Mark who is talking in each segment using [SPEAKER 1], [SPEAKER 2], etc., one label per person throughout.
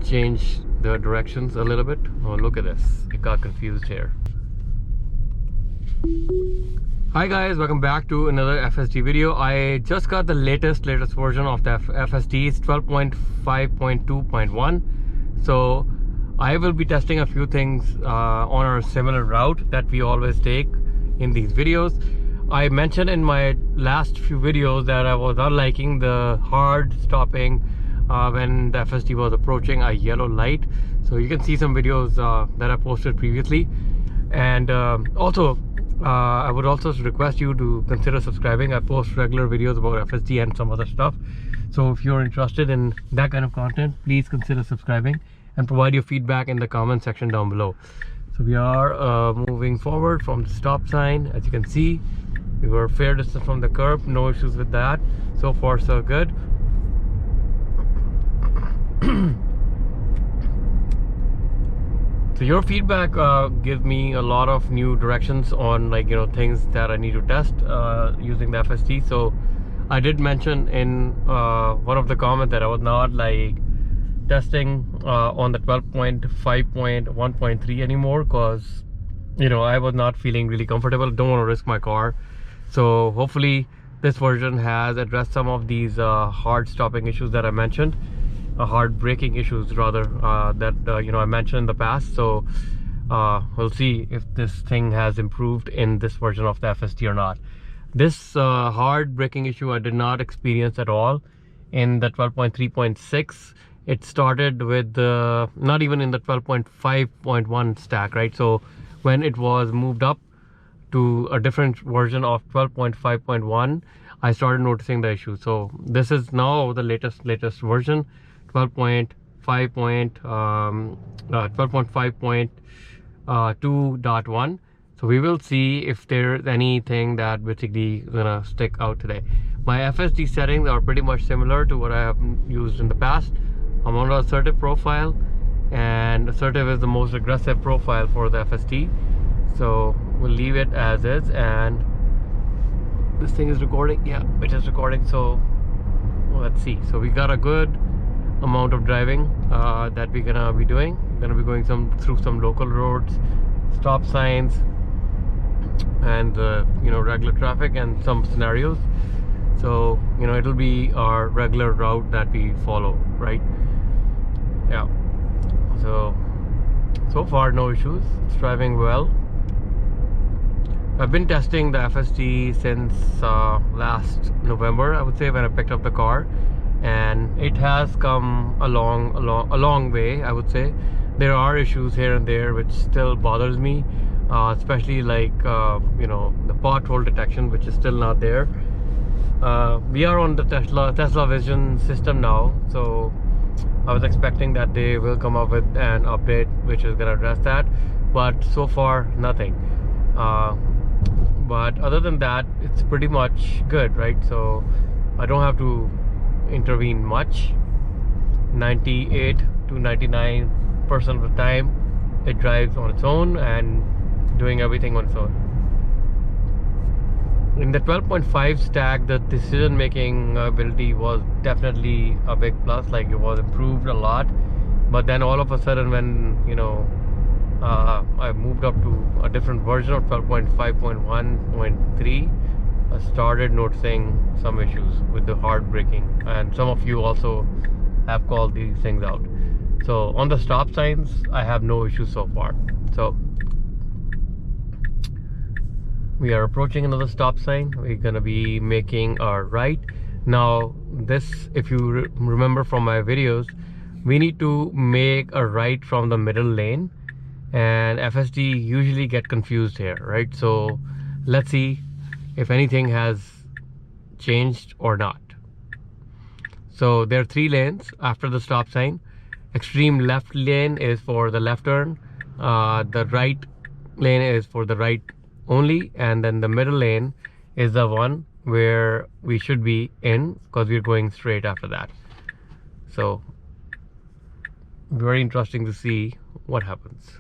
[SPEAKER 1] change the directions a little bit. Oh, look at this. It got confused here. Hi guys, welcome back to another FSD video. I just got the latest version of the FSD. It's 12.5.2.1. So I will be testing a few things on our similar route that we always take in these videos. I mentioned in my last few videos that I was not liking the hard stopping when the FSD was approaching a yellow light. So you can see some videos that I posted previously. And also I would also request you to consider subscribing. I post regular videos about FSD and some other stuff. So if you're interested in that kind of content, please consider subscribing and provide your feedback in the comment section down below. So we are moving forward from the stop sign. As you can see, we were fair distance from the curb, no issues with that. So far so good. So your feedback gives me a lot of new directions on, like, things that I need to test using the FSD. So I did mention in one of the comments that I was not like testing on the 12.5.1.3 anymore because I was not feeling really comfortable. Don't want to risk my car. So hopefully this version has addressed some of these hard stopping issues that I mentioned. Hard braking issues rather that I mentioned in the past. So we'll see if this thing has improved in this version of the FSD or not. This hard braking issue I did not experience at all in the 12.3.6. It started with not even in the 12.5.1 stack, right? So when it was moved up to a different version of 12.5.1, I started noticing the issue. So this is now the latest version, 12.5.2.1. So we will see if there's anything that basically gonna stick out today. My FSD settings are pretty much similar to what I have used in the past. I'm on the assertive profile, and assertive is the most aggressive profile for the FSD. So we'll leave it as is. And this thing is recording. Yeah, it is recording. So let's see. So we got a good amount of driving that we're gonna be doing. We're gonna be going through some local roads, stop signs, and regular traffic and some scenarios. So it'll be our regular route that we follow, right? Yeah. So far no issues. It's driving well. I've been testing the FSD since last November, I would say, when I picked up the car, and it has come a long way, I would say. There are issues here and there which still bothers me, especially like the pothole detection, which is still not there. We are on the Tesla Vision system now, so I was expecting that they will come up with an update which is gonna address that, but so far nothing. But other than that, it's pretty much good, right? So I don't have to intervene much. 98 to 99% of the time it drives on its own and doing everything on its own. In the 12.5 stack, the decision making ability was definitely a big plus. Like, it was improved a lot. But then all of a sudden, when I moved up to a different version of 12.5.1.3, I started noticing some issues with the hard braking, and some of you also have called these things out. So on the stop signs, I have no issues so far. So we are approaching another stop sign. We're gonna be making our right. Now this, if you remember from my videos, we need to make a right from the middle lane, and FSD usually get confused here, right? So let's see if anything has changed or not. So there are 3 lanes after the stop sign. Extreme left lane is for the left turn, the right lane is for the right only, and then the middle lane is the one where we should be in because we're going straight after that. So very interesting to see what happens.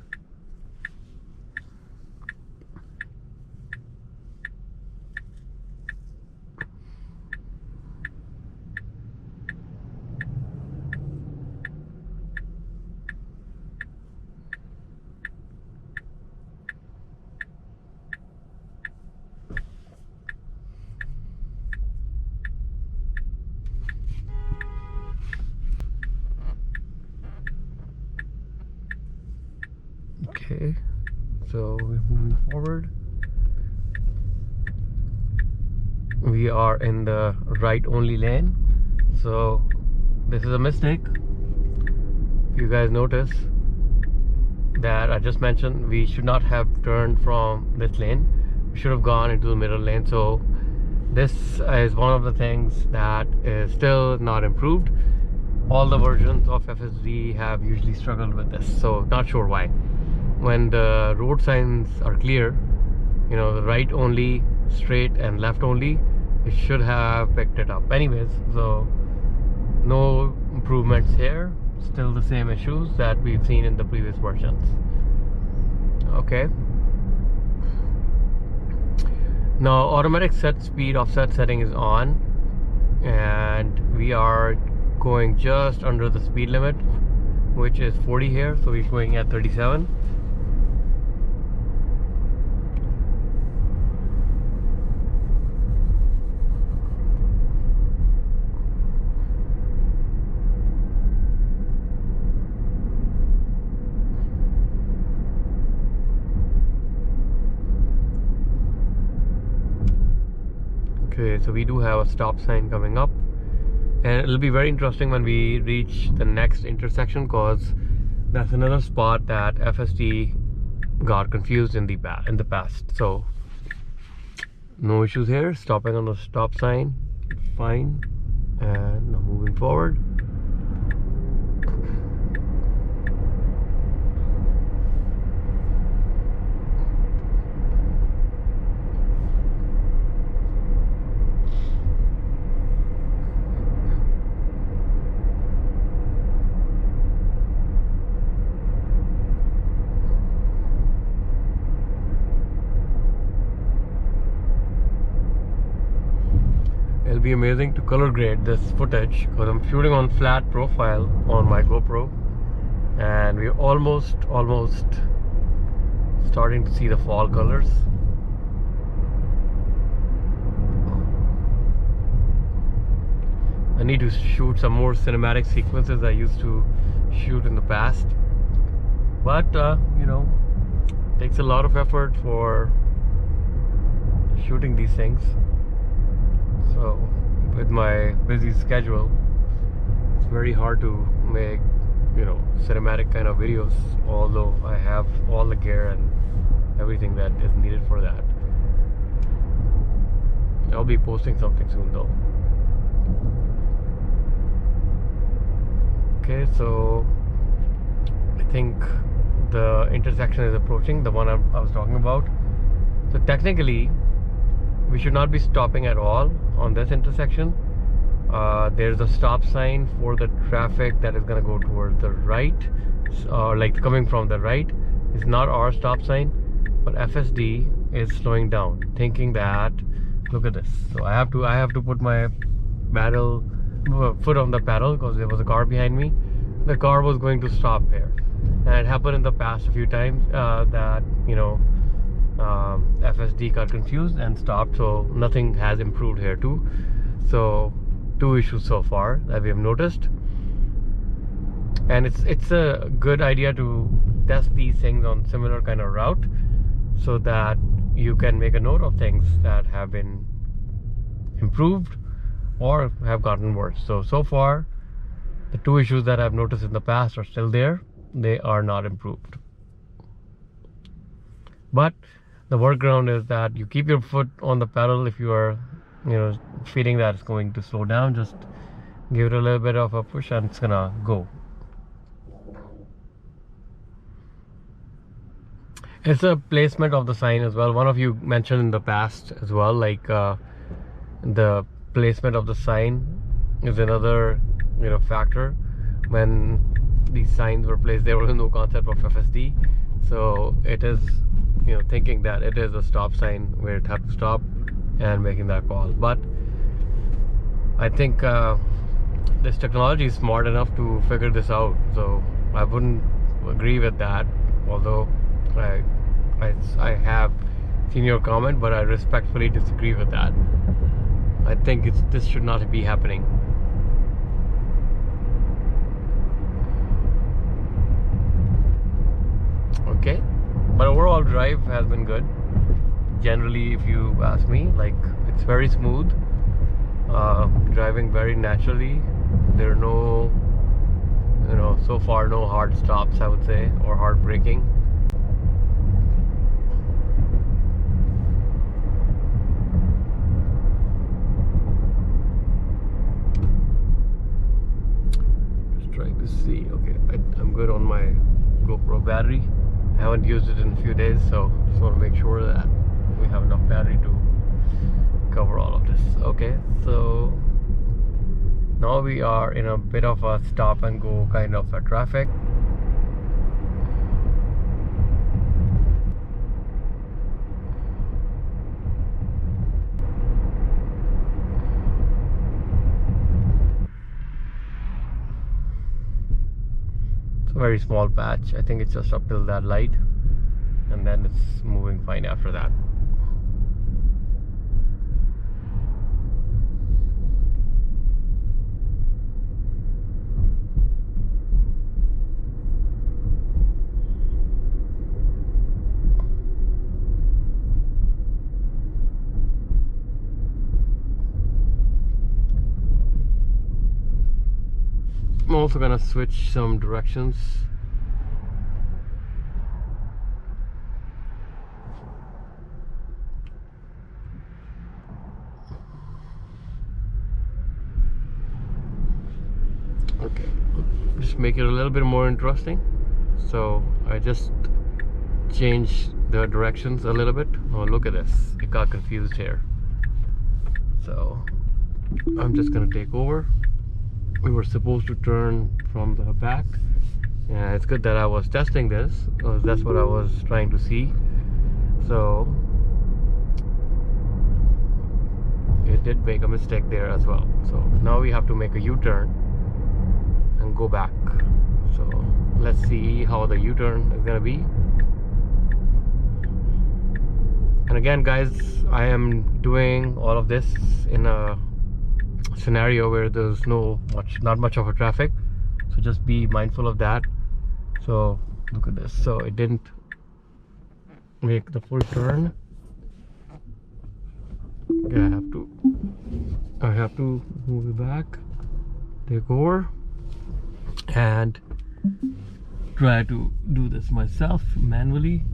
[SPEAKER 1] Okay, so we're moving forward. We are in the right only lane, so this is a mistake. If you guys notice that I just mentioned, we should not have turned from this lane. We should have gone into the middle lane. So this is one of the things that is still not improved. All the versions of FSD have usually struggled with this, so not sure why. When the road signs are clear, you know, the right only, straight and left only, it should have picked it up anyways. So no improvements here, still the same issues that we've seen in the previous versions. Okay, now automatic set speed offset setting is on, and we are going just under the speed limit, which is 40 here, so we're going at 37. Okay, so we do have a stop sign coming up, and it'll be very interesting when we reach the next intersection, because that's another spot that FSD got confused in the past. So no issues here, stopping on the stop sign, fine. And now moving forward. It'll be amazing to color grade this footage, because I'm shooting on flat profile on my GoPro, and we're almost starting to see the fall colors. I need to shoot some more cinematic sequences I used to shoot in the past, but you know, it takes a lot of effort for shooting these things. So with my busy schedule, it's very hard to make, you know, cinematic kind of videos, although I have all the gear and everything that is needed for that. I'll be posting something soon though. Okay, so I think the intersection is approaching, the one I was talking about. So technically we should not be stopping at all on this intersection. There's a stop sign for the traffic that is going to go towards the right, or like coming from the right. It's not our stop sign, but FSD is slowing down, thinking that, look at this. So I have to put my foot on the pedal, because there was a car behind me. The car was going to stop here, and it happened in the past a few times that, you know, FSD got confused and stopped. So nothing has improved here too. So two issues so far that we have noticed, and it's a good idea to test these things on similar kind of route, so that you can make a note of things that have been improved or have gotten worse. So far the two issues that I've noticed in the past are still there. They are not improved, but the workaround is that you keep your foot on the pedal. If you are, you know, feeling that it's going to slow down, just give it a little bit of a push and it's gonna go. It's a placement of the sign as well. One of you mentioned in the past as well, like the placement of the sign is another, you know, factor. When these signs were placed, there was no concept of FSD, so it is, you know, thinking that it is a stop sign where it had to stop and making that call. But I think this technology is smart enough to figure this out, so I wouldn't agree with that, although I have seen your comment, but I respectfully disagree with that. I think this should not be happening. okay, but overall drive has been good. Generally, if you ask me, like, it's very smooth, driving very naturally. There are no, so far no hard stops, I would say, or hard braking. Just trying to see. Okay, I'm good on my GoPro battery. I haven't used it in a few days, so just want to make sure that we have enough battery to cover all of this. Okay, so now we are in a bit of a stop and go kind of a traffic. It's a very small patch. I think it's just up till that light, and then it's moving fine after that. I'm also gonna switch some directions. Okay, just make it a little bit more interesting. So I just changed the directions a little bit. Oh, look at this, it got confused here. So I'm just gonna take over. We were supposed to turn from the back, and it's good that I was testing this, because that's what I was trying to see. So it did make a mistake there as well. So now we have to make a U-turn and go back. So let's see how the U-turn is gonna be. And again, guys, I am doing all of this in a scenario where there's not much of a traffic, so just be mindful of that. So look at this, so it didn't make the full turn. Okay, I have to move it back, take over, and try to do this myself manually.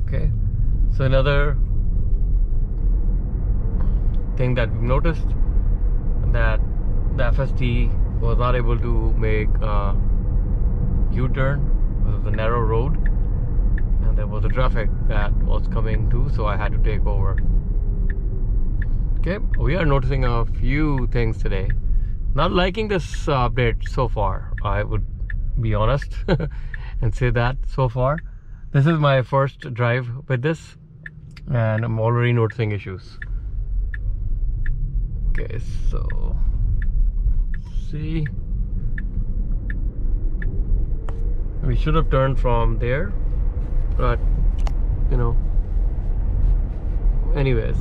[SPEAKER 1] Okay, so another thing that we've noticed, that the FSD was not able to make a U-turn because of the narrow road, and there was a traffic that was coming too, so I had to take over. Okay, we are noticing a few things today. Not liking this update so far, I would be honest and say that. So far, this is my first drive with this, and I'm already noticing issues. Okay, so see, we should have turned from there, but anyways.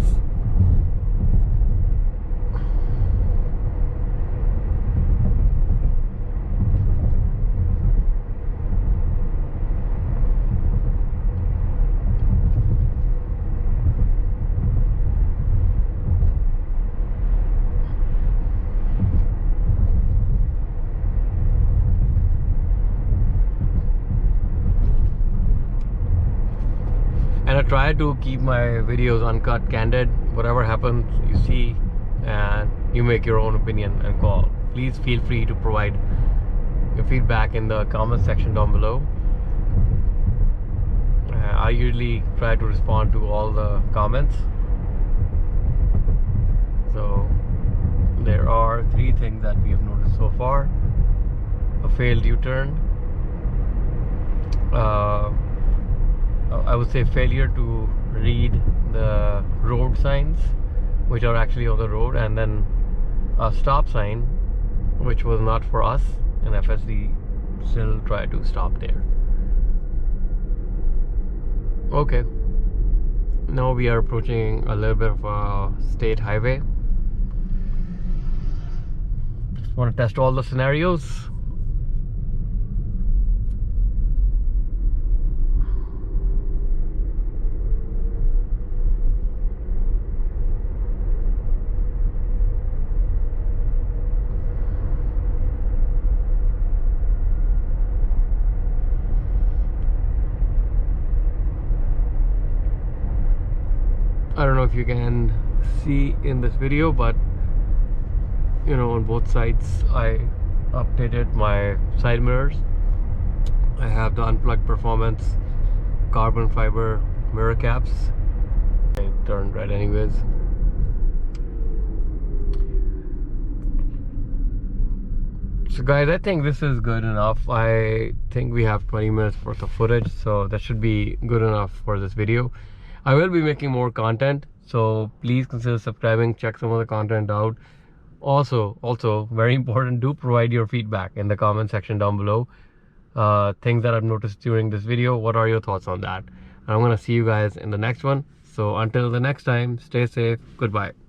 [SPEAKER 1] And I try to keep my videos uncut, candid. Whatever happens, you see, and you make your own opinion and call. Please feel free to provide your feedback in the comment section down below. I usually try to respond to all the comments. So there are 3 things that we have noticed so far: a failed U-turn, I would say failure to read the road signs which are actually on the road, and then a stop sign which was not for us, and FSD still tried to stop there. Okay, now we are approaching a little bit of a state highway. Just want to test all the scenarios. if you can see in this video, but you know, on both sides I updated my side mirrors. I have the unplugged performance carbon fiber mirror caps. They turned red anyways. So guys, I think this is good enough. I think we have 20 minutes worth of footage, so that should be good enough for this video. I will be making more content, so please consider subscribing, check some of the content out. Also very important, do provide your feedback in the comment section down below. Things that I've noticed during this video, what are your thoughts on that? And I'm gonna see you guys in the next one. So until the next time, stay safe, goodbye.